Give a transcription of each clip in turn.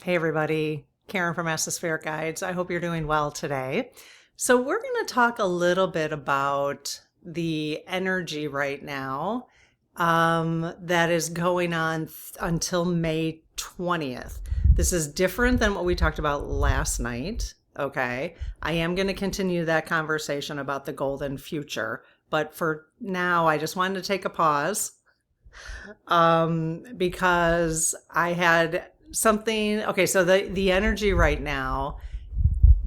Hey everybody, Karen from Astrosphere Guides. I hope you're doing well today. So we're going to talk a little bit about the energy right now that is going on until May 20th. This is different than what we talked about last night, okay? I am going to continue that conversation about the golden future, but for now, I just wanted to take a pause because I had something. Okay, so the energy right now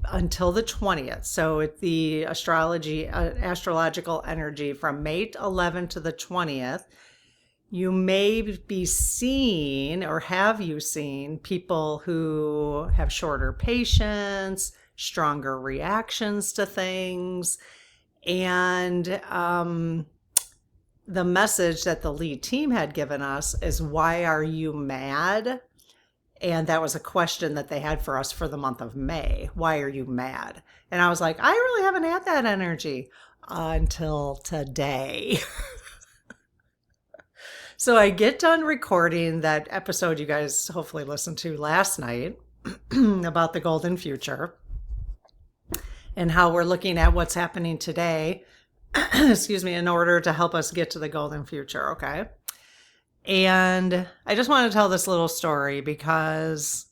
until the 20th. So the astrological energy from May 11th to the 20th. You may be seeing, or have you seen, people who have shorter patience, stronger reactions to things, and the message that the lead team had given us is, why are you mad? And that was a question that they had for us for the month of May. Why are you mad? And I was like, I really haven't had that energy until today. So I get done recording that episode you guys hopefully listened to last night about the golden future and how we're looking at what's happening today, excuse me, in order to help us get to the golden future, okay? And I just want to tell this little story because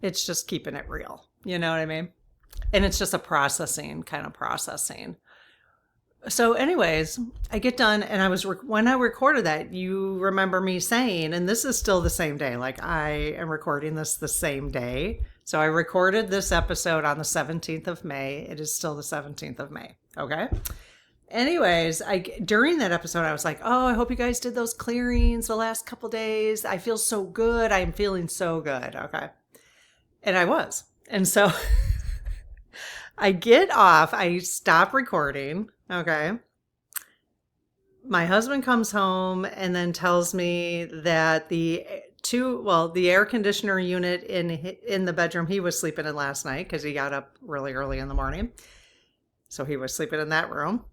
it's just keeping it real. You know what I mean? And it's just a processing. So anyways, I get done and when I recorded that, you remember me saying, and this is still the same day, like I am recording this the same day. So I recorded this episode on the 17th of May. It is still the 17th of May. Okay. Anyways, during that episode, I was like, oh, I hope you guys did those clearings the last couple days. I feel so good. I'm feeling so good. Okay. And I was. And so I get off, I stop recording. Okay. My husband comes home and then tells me that the air conditioner unit in the bedroom he was sleeping in last night, because he got up really early in the morning. So he was sleeping in that room.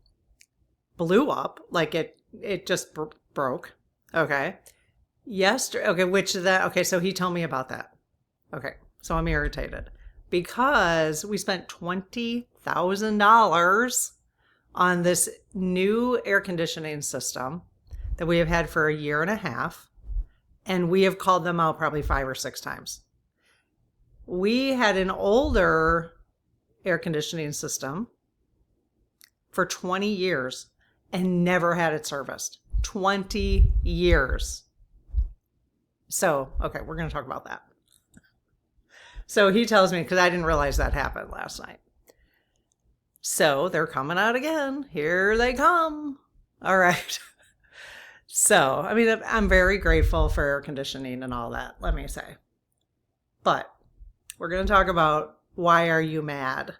Blew up, like it just broke. Okay. Yesterday. Okay. So he told me about that. Okay. So I'm irritated because we spent $20,000 on this new air conditioning system that we have had for a year and a half. And we have called them out probably 5 or 6 times. We had an older air conditioning system for 20 years and never had it serviced. 20 years. So, okay, we're going to talk about that. So he tells me, because I didn't realize that happened last night. So they're coming out again. Here they come. All right. So, I mean, I'm very grateful for air conditioning and all that, let me say. But we're going to talk about, why are you mad?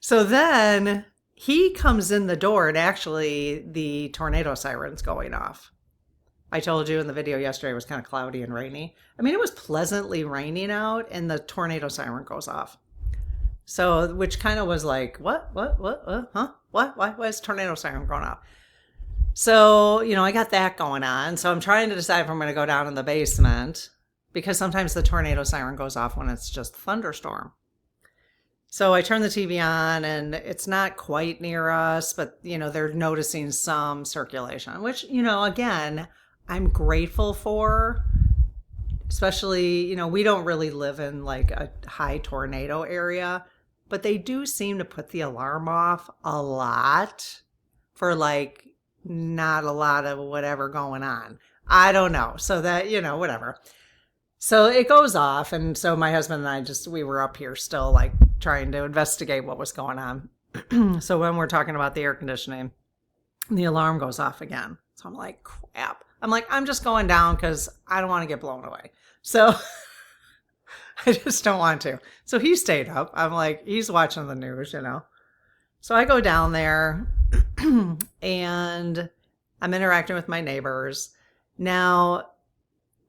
So then he comes in the door and actually the tornado siren's going off. I told you in the video yesterday it was kind of cloudy and rainy. I mean, it was pleasantly raining out and the tornado siren goes off. So, which kind of was like, what, huh? What, why is tornado siren going off? So, I got that going on. So I'm trying to decide if I'm going to go down in the basement, because sometimes the tornado siren goes off when it's just thunderstorm. So I turn the TV on and it's not quite near us, but they're noticing some circulation, which, again, I'm grateful for, especially, we don't really live in like a high tornado area, but they do seem to put the alarm off a lot for like not a lot of whatever going on. I don't know. So that, whatever. So it goes off. And so my husband and I we were up here still like trying to investigate what was going on. So when we're talking about the air conditioning, the alarm goes off again. So I'm like, crap. I'm just going down because I don't want to get blown away. So I just don't want to. So he stayed up. I'm like, he's watching the news, So I go down there and I'm interacting with my neighbors. Now,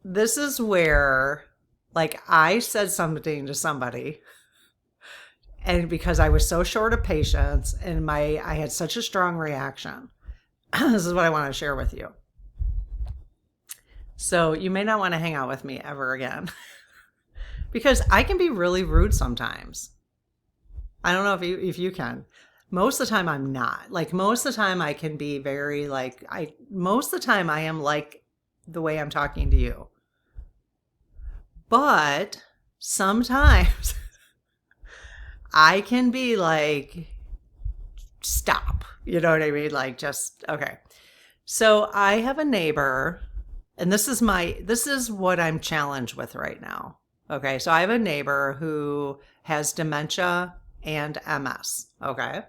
this is where, like, I said something to somebody, and because I was so short of patience and I had such a strong reaction, this is what I want to share with you. So you may not want to hang out with me ever again because I can be really rude sometimes. I don't know if you can. Most of the time I'm not. Like most of the time I can be very like most of the time I am like the way I'm talking to you. But sometimes I can be like stop. You know what I mean? Like just okay. So I have a neighbor and this is what I'm challenged with right now. Okay? So I have a neighbor who has dementia and MS, okay?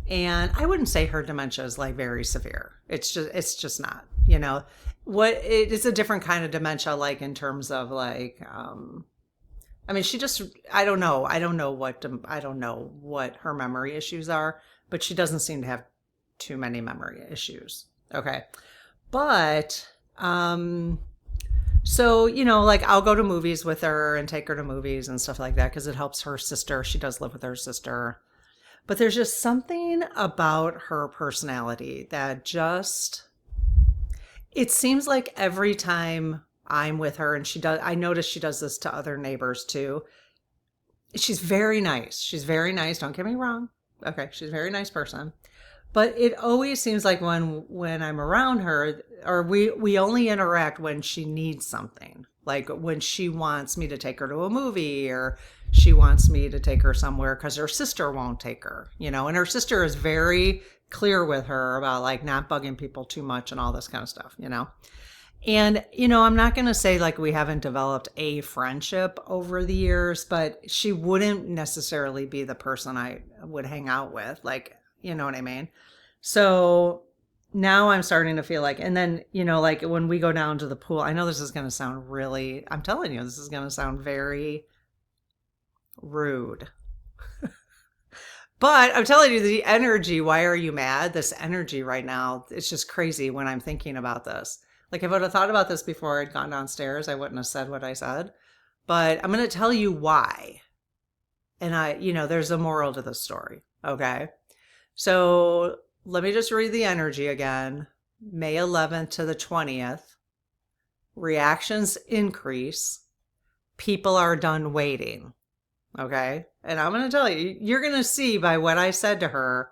And I wouldn't say her dementia is like very severe. It's just not, you know. What it is a different kind of dementia like in terms of like I mean she just I don't know what her memory issues are, but she doesn't seem to have too many memory issues. Okay. But so, you know, like I'll go to movies with her and take her to movies and stuff like that because it helps her sister. She does live with her sister. But there's just something about her personality that just, it seems like every time I'm with her and I notice she does this to other neighbors too. She's very nice. She's very nice. Don't get me wrong. Okay. She's a very nice person. But it always seems like when I'm around her, or we only interact when she needs something. Like when she wants me to take her to a movie or she wants me to take her somewhere because her sister won't take her, you know, and her sister is very clear with her about like not bugging people too much and all this kind of stuff, you know. And, you know, I'm not going to say like we haven't developed a friendship over the years, but she wouldn't necessarily be the person I would hang out with. Like, you know what I mean? So now I'm starting to feel like, and then, you know, like when we go down to the pool, I know this is going to sound really, I'm telling you, this is going to sound very rude. But I'm telling you, the energy, why are you mad? This energy right now, it's just crazy when I'm thinking about this. Like if I would have thought about this before I'd gone downstairs, I wouldn't have said what I said. But I'm going to tell you why. And you know, there's a moral to the story. Okay. So let me just read the energy again. May 11th to the 20th. Reactions increase. People are done waiting. Okay. And I'm going to tell you, you're going to see by what I said to her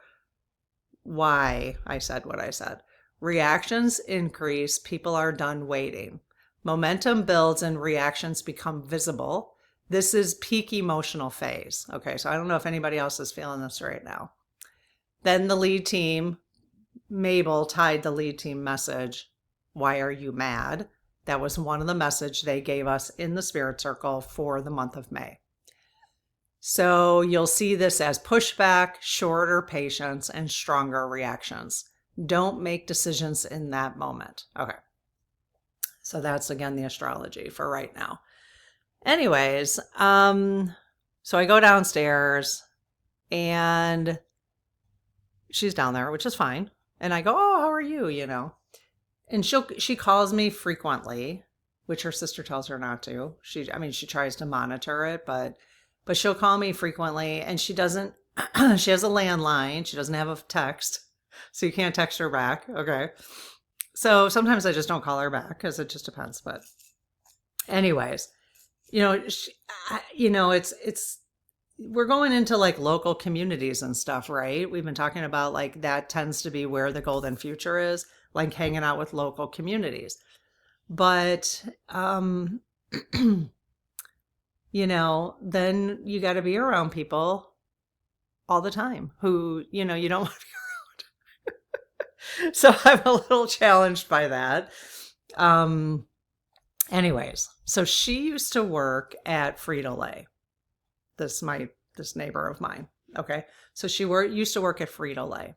why I said what I said. Reactions increase. People are done waiting. Momentum builds and reactions become visible. This is peak emotional phase. Okay. So I don't know if anybody else is feeling this right now. Then the lead team, Mabel tied the lead team message, why are you mad? That was one of the message they gave us in the spirit circle for the month of May. So you'll see this as pushback, shorter patience, and stronger reactions. Don't make decisions in that moment. Okay. So that's again the astrology for right now. Anyways, so I go downstairs and she's down there, which is fine. And I go, oh, how are you? You know, and she calls me frequently, which her sister tells her not to. She tries to monitor it, but she'll call me frequently and she doesn't, she has a landline. She doesn't have a text. So you can't text her back. Okay. So sometimes I just don't call her back because it just depends. But anyways, you know, it's, we're going into like local communities and stuff, right? We've been talking about like that tends to be where the golden future is, like hanging out with local communities. But, you know, then you got to be around people all the time who, you know, you don't want to be around. So I'm a little challenged by that. Anyways, so she used to work at Frito-Lay. This neighbor of mine. Okay. So she used to work at Frito-Lay.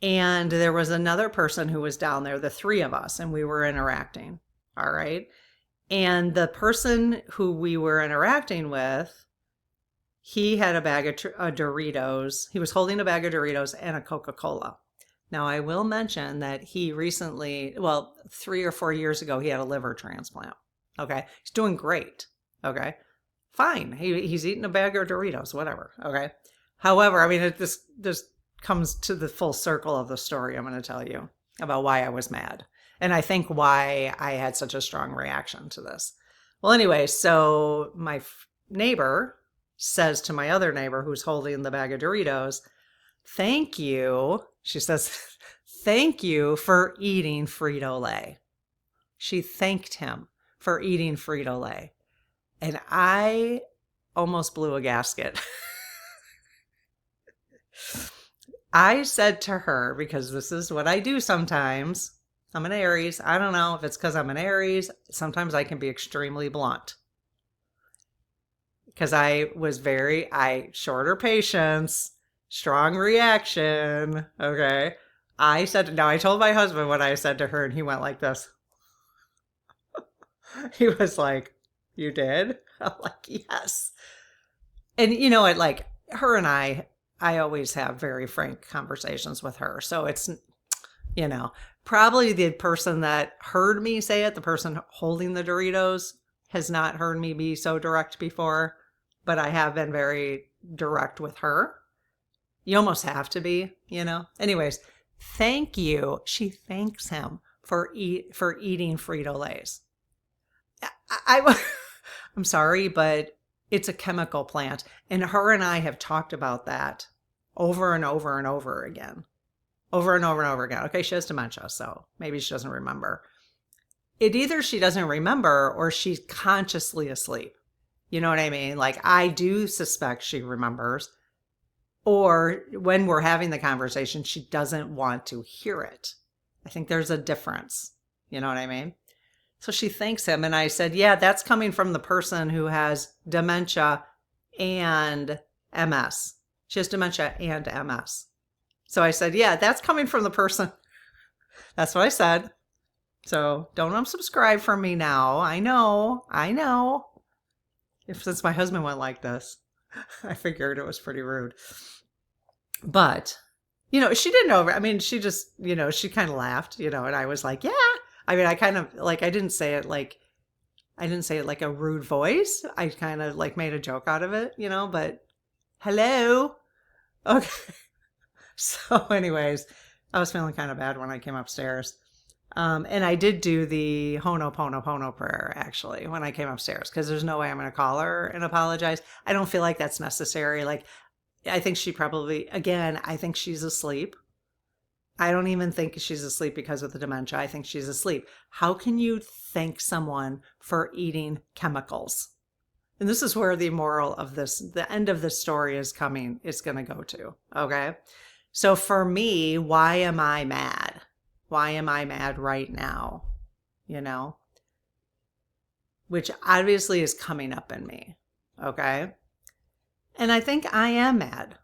And there was another person who was down there, the three of us, and we were interacting. All right. And the person who we were interacting with, he had a bag of Doritos. He was holding a bag of Doritos and a Coca-Cola. Now, I will mention that he recently, 3 or 4 years ago, he had a liver transplant. Okay. He's doing great. Okay. Fine. He's eating a bag of Doritos, whatever. Okay. However, I mean, this comes to the full circle of the story I'm going to tell you about why I was mad. And I think why I had such a strong reaction to this. Well, anyway, so my neighbor says to my other neighbor who's holding the bag of Doritos, thank you. She says, thank you for eating Frito-Lay. She thanked him for eating Frito-Lay. And I almost blew a gasket. I said to her, because this is what I do sometimes, I'm an Aries. I don't know if it's because I'm an Aries. Sometimes I can be extremely blunt. Because shorter patience, strong reaction. Okay. I told my husband what I said to her, and he went like this. He was like, you did? I'm like, yes. And you know what, like her and I always have very frank conversations with her. So it's, probably the person that heard me say it, the person holding the Doritos, has not heard me be so direct before, but I have been very direct with her. You almost have to be, Anyways, thank you. She thanks him for eating Frito-Lays. I'm sorry, but it's a chemical plant. And her and I have talked about that over and over and over again. Over and over and over again. Okay, she has dementia, so maybe she doesn't remember. Either she doesn't remember or she's consciously asleep. You know what I mean? Like, I do suspect she remembers. Or when we're having the conversation, she doesn't want to hear it. I think there's a difference. You know what I mean? So she thanks him. And I said, yeah, that's coming from the person who has dementia and MS. She has dementia and MS. So I said, yeah, that's coming from the person. That's what I said. So don't unsubscribe from me now. I know. Since my husband went like this, I figured it was pretty rude. But, she didn't know. I mean, she just, she kind of laughed, and I was like, yeah. I mean, I kind of like, I didn't say it like a rude voice. I kind of like made a joke out of it, but hello. Okay. So anyways, I was feeling kind of bad when I came upstairs. And I did do the Ho'oponopono prayer actually when I came upstairs, because there's no way I'm going to call her and apologize. I don't feel like that's necessary. Like, I think I think she's asleep. I don't even think she's asleep because of the dementia. I think she's asleep. How can you thank someone for eating chemicals? And this is where the moral of the end of this story is going to go to. Okay. So for me, why am I mad? Why am I mad right now? Which obviously is coming up in me. Okay. And I think I am mad.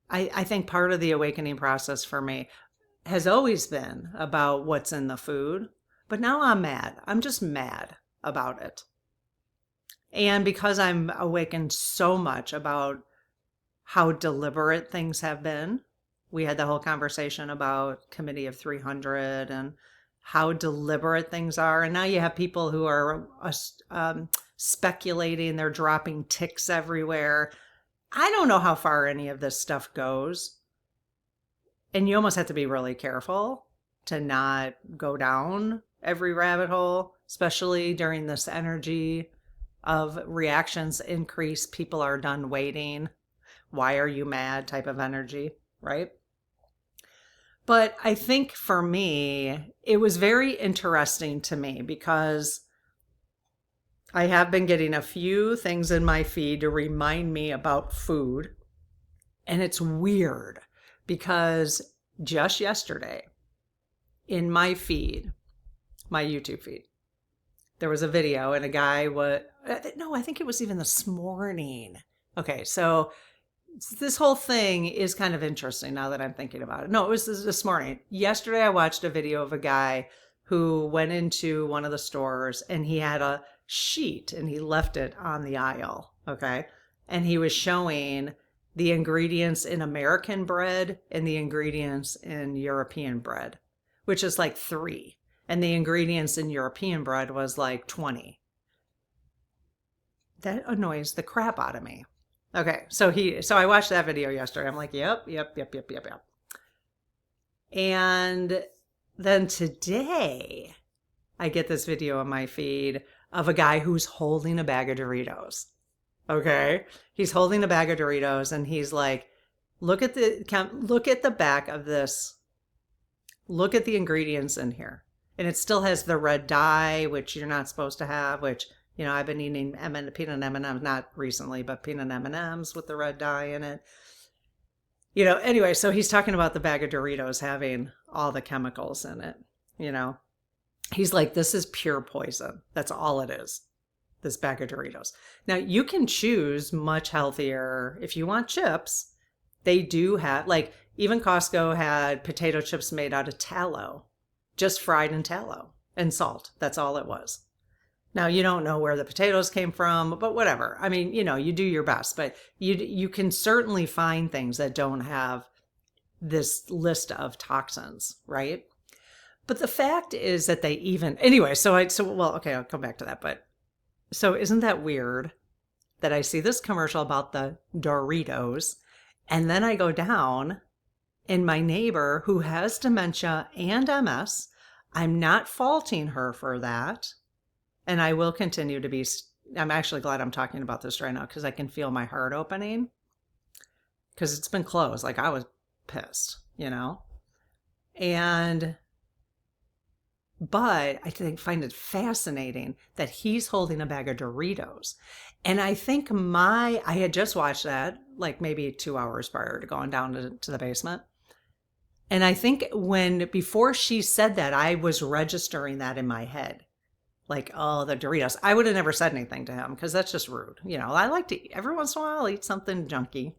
I think part of the awakening process for me has always been about what's in the food, but now I'm mad. I'm just mad about it. And because I'm awakened so much about how deliberate things have been, we had the whole conversation about Committee of 300 and how deliberate things are. And now you have people who are speculating, they're dropping ticks everywhere. I don't know how far any of this stuff goes. And you almost have to be really careful to not go down every rabbit hole, especially during this energy of reactions increase. People are done waiting. Why are you mad type of energy, right? But I think for me, it was very interesting to me because I have been getting a few things in my feed to remind me about food. And it's weird because just yesterday in my feed, my YouTube feed, there was a video and a guy I think it was even this morning. Okay, so this whole thing is kind of interesting now that I'm thinking about it. No, it was this morning. Yesterday, I watched a video of a guy who went into one of the stores and he had a sheet and he left it on the aisle. Okay. And he was showing the ingredients in American bread and the ingredients in European bread, which is like 3. And the ingredients in European bread was like 20. That annoys the crap out of me. Okay, so I watched that video yesterday. I'm like, yep. And then today, I get this video on my feed of a guy who's holding a bag of Doritos. Okay? He's holding a bag of Doritos and he's like, look at the back of this. Look at the ingredients in here. And it still has the red dye, which you're not supposed to have, which, I've been eating peanut M&Ms, not recently, but peanut M&Ms with the red dye in it. Anyway, so he's talking about the bag of Doritos having all the chemicals in it, He's like, this is pure poison. That's all it is, this bag of Doritos. Now, you can choose much healthier. If you want chips, they do have, like, even Costco had potato chips made out of tallow, just fried in tallow and salt. That's all it was. Now, you don't know where the potatoes came from, but whatever. I mean, you do your best, but you can certainly find things that don't have this list of toxins, right? But the fact is that they even, anyway, okay, I'll come back to that. But so isn't that weird that I see this commercial about the Doritos and then I go down and my neighbor who has dementia and MS, I'm not faulting her for that. And I will continue to be, I'm actually glad I'm talking about this right now because I can feel my heart opening because it's been closed. Like I was pissed, but I find it fascinating that he's holding a bag of Doritos. And I think I had just watched that like maybe 2 hours prior to going down to the basement. And I think before she said that, I was registering that in my head. Like, oh, the Doritos. I would have never said anything to him because that's just rude. I like to, every once in a while, eat something junky,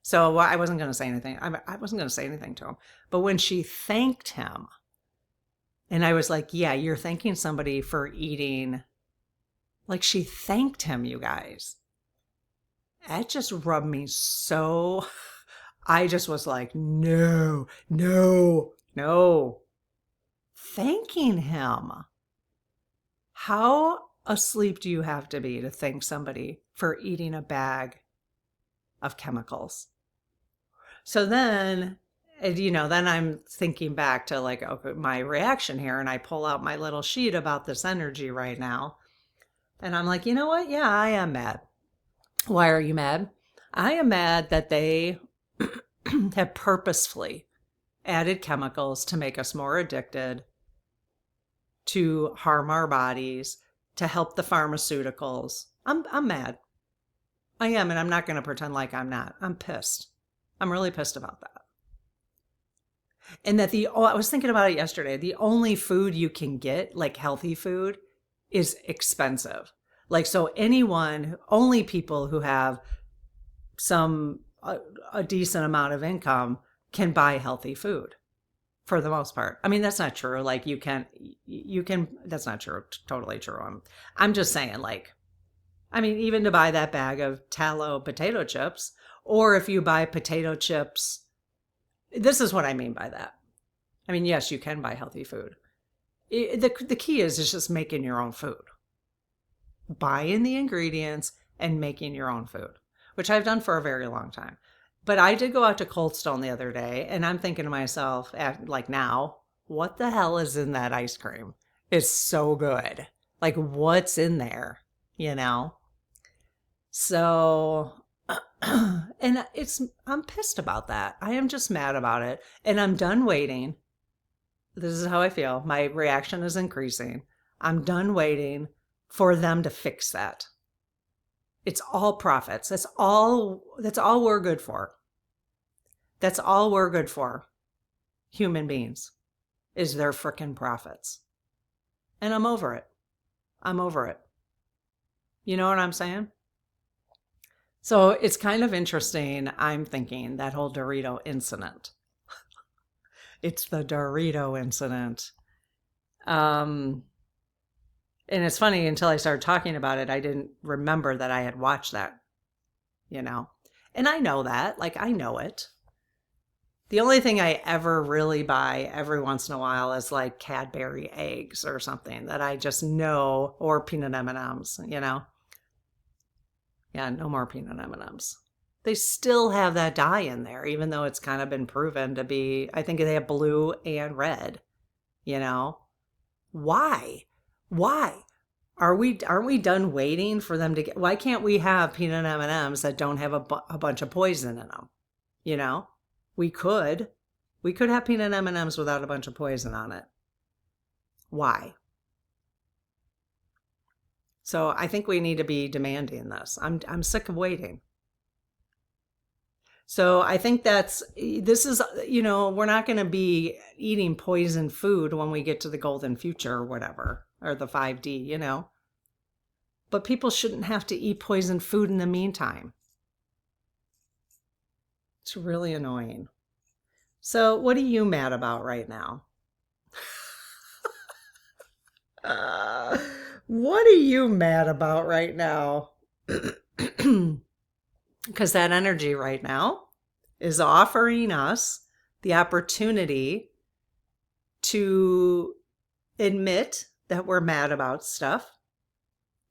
So I wasn't going to say anything. I wasn't going to say anything to him. But when she thanked him, and I was like, yeah, you're thanking somebody for eating. Like she thanked him, you guys. That just rubbed me so. I just was like, no. Thanking him. How asleep do you have to be to thank somebody for eating a bag of chemicals? So then, then I'm thinking back to like, okay, my reaction here, and I pull out my little sheet about this energy right now. And I'm like, you know what? Yeah, I am mad. Why are you mad? I am mad that they have purposefully added chemicals to make us more addicted, to harm our bodies, to help the pharmaceuticals. I'm mad. I am, and I'm not going to pretend like I'm not. I'm pissed. I'm really pissed about that. And that I was thinking about it yesterday, the only food you can get, like healthy food, is expensive. Like, so only people who have a decent amount of income can buy healthy food for the most part. I mean, that's not true. Like you can, that's not true. Totally true. I'm just saying even to buy that bag of tallow potato chips, or if you buy potato chips, this is what I mean by that. I mean, yes, you can buy healthy food. The key is just making your own food. Buying the ingredients and making your own food, which I've done for a very long time. But I did go out to Cold Stone the other day, and I'm thinking to myself, now, what the hell is in that ice cream? It's so good. Like, what's in there? So, and I'm pissed about that. I am just mad about it. And I'm done waiting. This is how I feel. My reaction is increasing. I'm done waiting for them to fix that. It's all profits. That's all we're good for. That's all we're good for. Human beings is their frickin' profits. And I'm over it. You know what I'm saying? So it's kind of interesting. I'm thinking that whole Dorito incident. It's the Dorito incident. And it's funny, until I started talking about it, I didn't remember that I had watched that, And I know that, I know it. The only thing I ever really buy every once in a while is like Cadbury eggs or something that I just know, or peanut M&Ms, Yeah, no more peanut M&Ms. They still have that dye in there, even though it's kind of been proven to be, I think they have blue and red, you know? Why? Why? Aren't we done waiting for them to get, why can't we have peanut M&Ms that don't have a bunch of poison in them? You know? We could. We could have peanut M&Ms without a bunch of poison on it. Why? So I think we need to be demanding this. I'm sick of waiting. So I think this is, we're not going to be eating poisoned food when we get to the golden future or whatever, or the 5D, But people shouldn't have to eat poisoned food in the meantime. It's really annoying. So what are you mad about right now? What are you mad about right now? Because that energy right now is offering us the opportunity to admit that we're mad about stuff.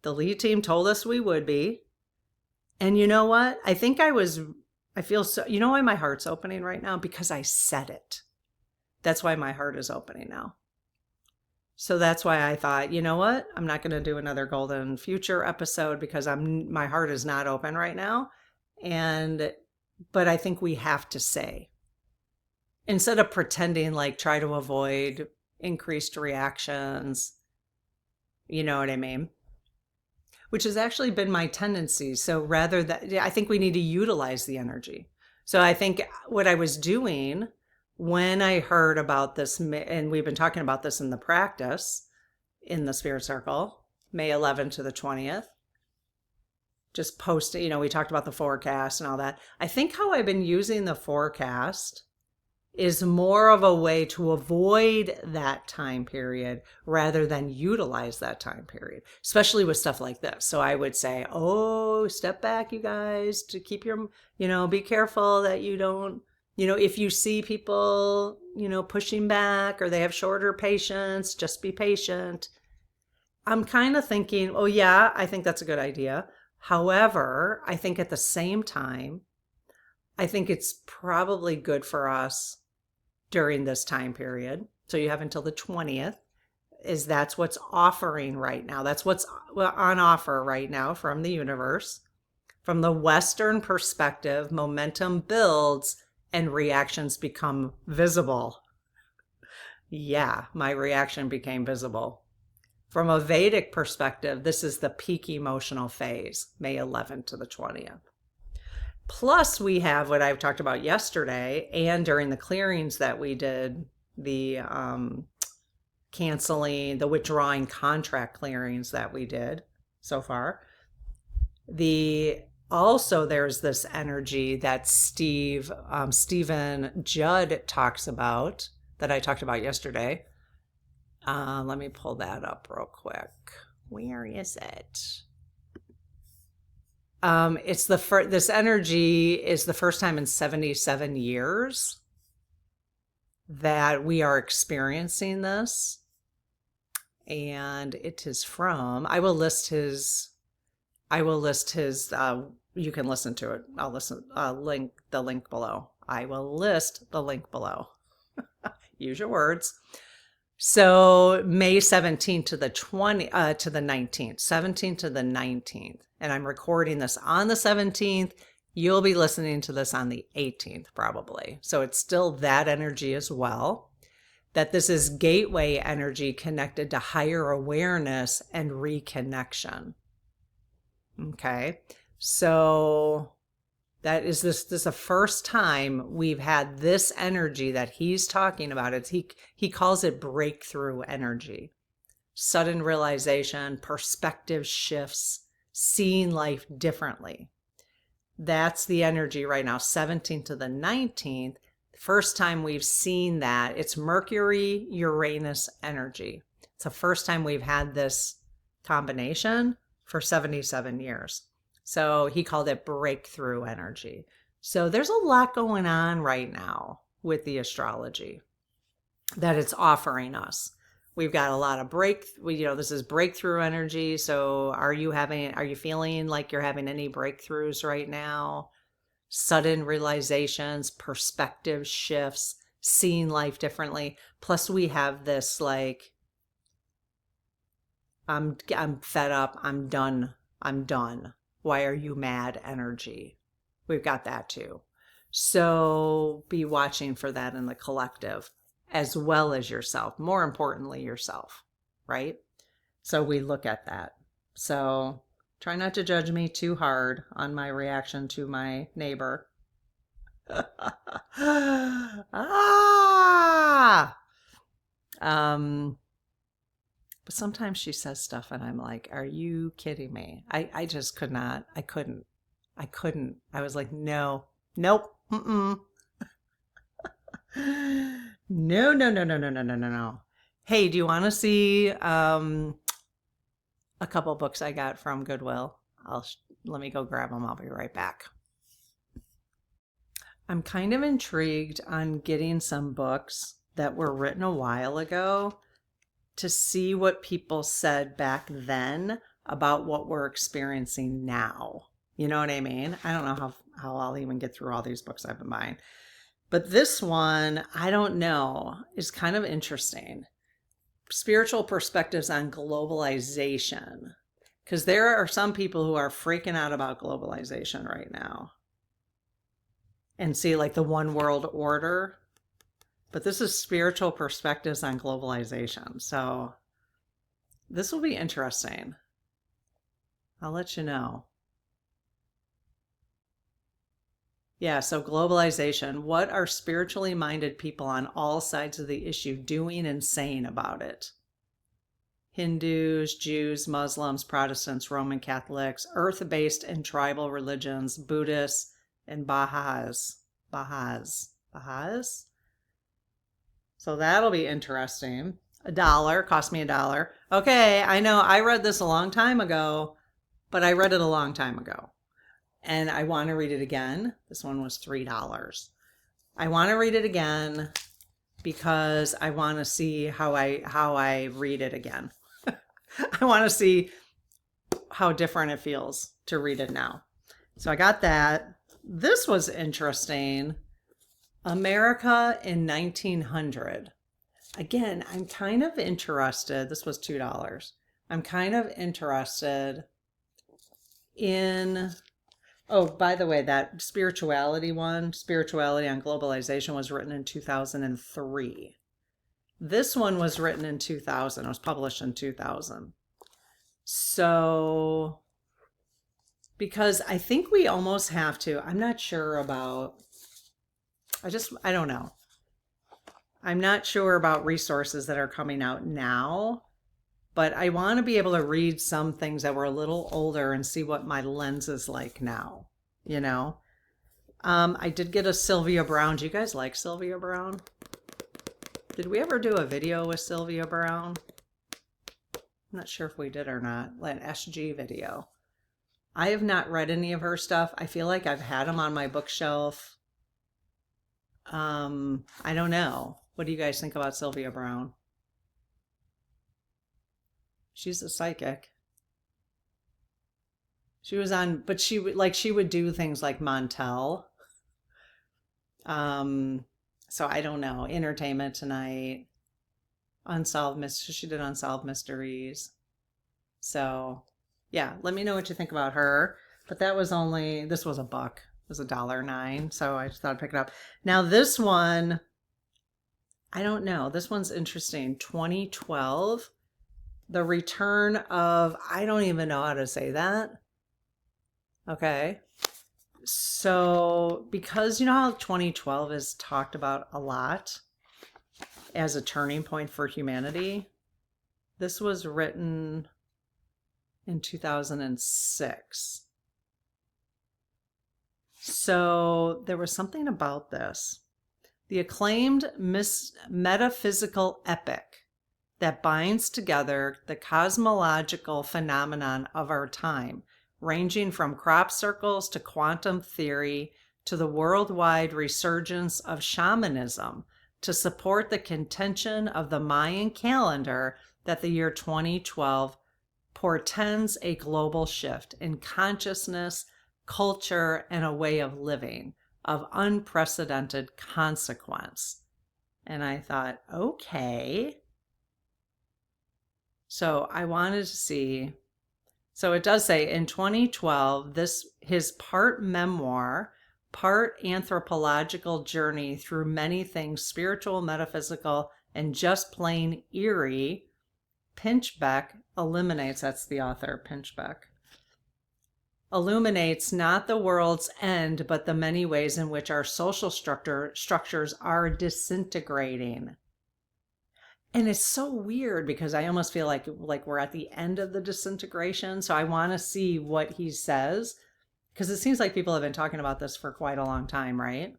The lead team told us we would be. And you know what? I feel so, you know why my heart's opening right now? Because I said it. That's why my heart is opening now. So that's why I thought, you know what? I'm not going to do another Golden Future episode because my heart is not open right now. But I think we have to say, instead of pretending like try to avoid increased reactions, you know what I mean? Which has actually been my tendency. So I think we need to utilize the energy. So I think what I was doing when I heard about this, and we've been talking about this in the practice in the Spirit Circle, May 11th to the 20th, just posting, we talked about the forecast and all that. I think how I've been using the forecast is more of a way to avoid that time period rather than utilize that time period, especially with stuff like this. So I would say, step back, you guys, to keep your, be careful that you don't, if you see people, pushing back or they have shorter patience, just be patient. I'm kind of thinking, yeah, I think that's a good idea. However, I think at the same time, I think it's probably good for us during this time period. So you have until the 20th, that's what's offering right now. That's what's on offer right now from the universe. From the Western perspective, momentum builds and reactions become visible. Yeah, my reaction became visible. From a Vedic perspective, this is the peak emotional phase, May 11th to the 20th. Plus, we have what I've talked about yesterday and during the clearings that we did, the canceling, the withdrawing contract clearings that we did so far. Also, there's this energy that Stephen Judd talks about, that I talked about yesterday. Let me pull that up real quick. Where is it? This energy is the first time in 77 years that we are experiencing this. And it is from, I will list his, you can listen to it. I'll link the link below. I will list the link below. Use your words. So May 17th to the 19th, 17th to the 19th. And I'm recording this on the 17th. You'll be listening to this on the 18th probably. So it's still that energy as well. That this is gateway energy connected to higher awareness and reconnection. Okay. So that is this is the first time we've had this energy that he's talking about. He calls it breakthrough energy. Sudden realization, perspective shifts, seeing life differently. That's the energy right now, 17th to the 19th. First time we've seen that. It's Mercury-Uranus energy. It's the first time we've had this combination for 77 years. So he called it breakthrough energy. So there's a lot going on right now with the astrology that it's offering us. We've got a lot of this is breakthrough energy. So are you feeling like you're having any breakthroughs right now? sudden realizations, perspective shifts, seeing life differently. Plus we have this like, I'm fed up, I'm done, I'm done. Why are you mad energy? We've got that too. So be watching for that in the collective as well as yourself. More importantly, yourself, right? So we look at that. So try not to judge me too hard on my reaction to my neighbor. Ah! But sometimes she says stuff and I'm like, are you kidding me? I just could not. I couldn't. I was like, no, nope, mm-mm. No, no, no, no, no, no, no, no, no. Hey, do you want to see a couple books I got from Goodwill? Let me go grab them. I'll be right back. I'm kind of intrigued on getting some books that were written a while ago to see what people said back then about what we're experiencing now. You know what I mean? I don't know how I'll even get through all these books I've been buying. But this one, I don't know, is kind of interesting. Spiritual perspectives on globalization. Because there are some people who are freaking out about globalization right now. And see like the one world order. But this is spiritual perspectives on globalization. So this will be interesting. I'll let you know. Yeah, so globalization. What are spiritually minded people on all sides of the issue doing and saying about it? Hindus, Jews, Muslims, Protestants, Roman Catholics, earth-based and tribal religions, Buddhists, and Baha'is. So that'll be interesting. $1, cost me $1. Okay, I know I read this a long time ago, but I read it a long time ago. And I want to read it again. This one was $3. I want to read it again because I want to see how I read it again. I want to see how different it feels to read it now. So I got that. This was interesting. America in 1900. Again, I'm kind of interested. This was $2. I'm kind of interested in... Oh, by the way, that spirituality one, Spirituality on Globalization, was written in 2003. This one was written in 2000. It was published in 2000. So, because I think we almost have to, I'm not sure about, I don't know. I'm not sure about resources that are coming out now. But I want to be able to read some things that were a little older and see what my lens is like now, you know? I did get a Sylvia Brown. Do you guys like Sylvia Brown? Did we ever do a video with Sylvia Brown? I'm not sure if we did or not. Like an SG video. I have not read any of her stuff. I feel like I've had them on my bookshelf. I don't know. What do you guys think about Sylvia Brown? She's a psychic. She was on, but she would do things like Montel. So I don't know. Entertainment Tonight, Unsolved Mysteries. She did Unsolved Mysteries. So yeah, let me know what you think about her. But this was a buck. It was $1.09. So I just thought I'd pick it up. Now this one, I don't know. This one's interesting. 2012. The return of, I don't even know how to say that. Okay. So, because you know how 2012 is talked about a lot as a turning point for humanity, this was written in 2006. So, there was something about this. The acclaimed metaphysical epic that binds together the cosmological phenomenon of our time, ranging from crop circles to quantum theory to the worldwide resurgence of shamanism, to support the contention of the Mayan calendar that the year 2012 portends a global shift in consciousness, culture, and a way of living of unprecedented consequence. And I thought, okay. So I wanted to see. So it does say in 2012, his part memoir, part anthropological journey through many things spiritual, metaphysical, and just plain eerie, Pinchbeck illuminates, that's the author, Pinchbeck, illuminates not the world's end, but the many ways in which our social structures are disintegrating. And it's so weird because I almost feel like we're at the end of the disintegration. So I want to see what he says, because it seems like people have been talking about this for quite a long time, right?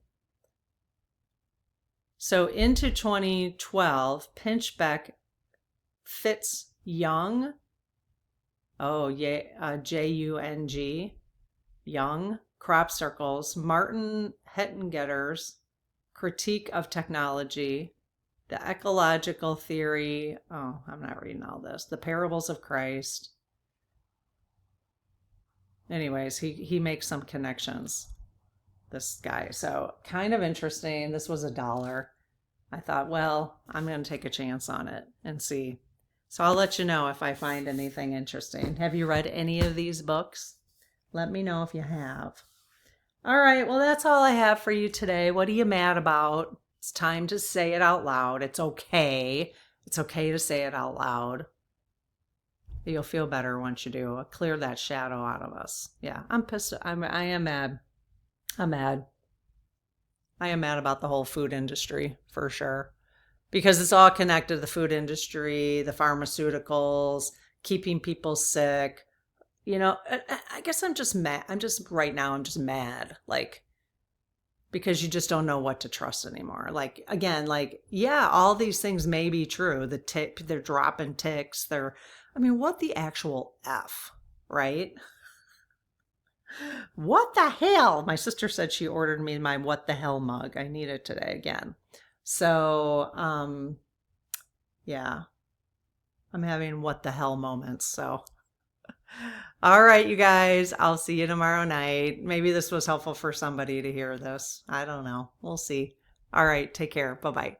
So into 2012, Pinchbeck fits Young, oh yeah, Jung, Young, crop circles, Martin Hettengetter's critique of technology, the ecological theory. Oh, I'm not reading all this. The parables of Christ. Anyways, he makes some connections, this guy. So kind of interesting. This was $1. I thought, well, I'm going to take a chance on it and see. So I'll let you know if I find anything interesting. Have you read any of these books? Let me know if you have. All right, well, that's all I have for you today. What are you mad about? It's time to say it out loud. It's okay. It's okay to say it out loud. You'll feel better once you do. Clear that shadow out of us. Yeah, I'm pissed. I am mad. I'm mad. I am mad about the whole food industry for sure. Because it's all connected to the food industry, the pharmaceuticals, keeping people sick. You know, I guess I'm just mad. I'm just mad. Like, because you just don't know what to trust anymore. Like, again, like, yeah, all these things may be true. They're dropping ticks. What the actual F, right? What the hell? My sister said she ordered me my what the hell mug. I need it today again. So, yeah, I'm having what the hell moments. So, all right, you guys, I'll see you tomorrow night. Maybe this was helpful for somebody to hear this. I don't know. We'll see. All right, take care. Bye-bye.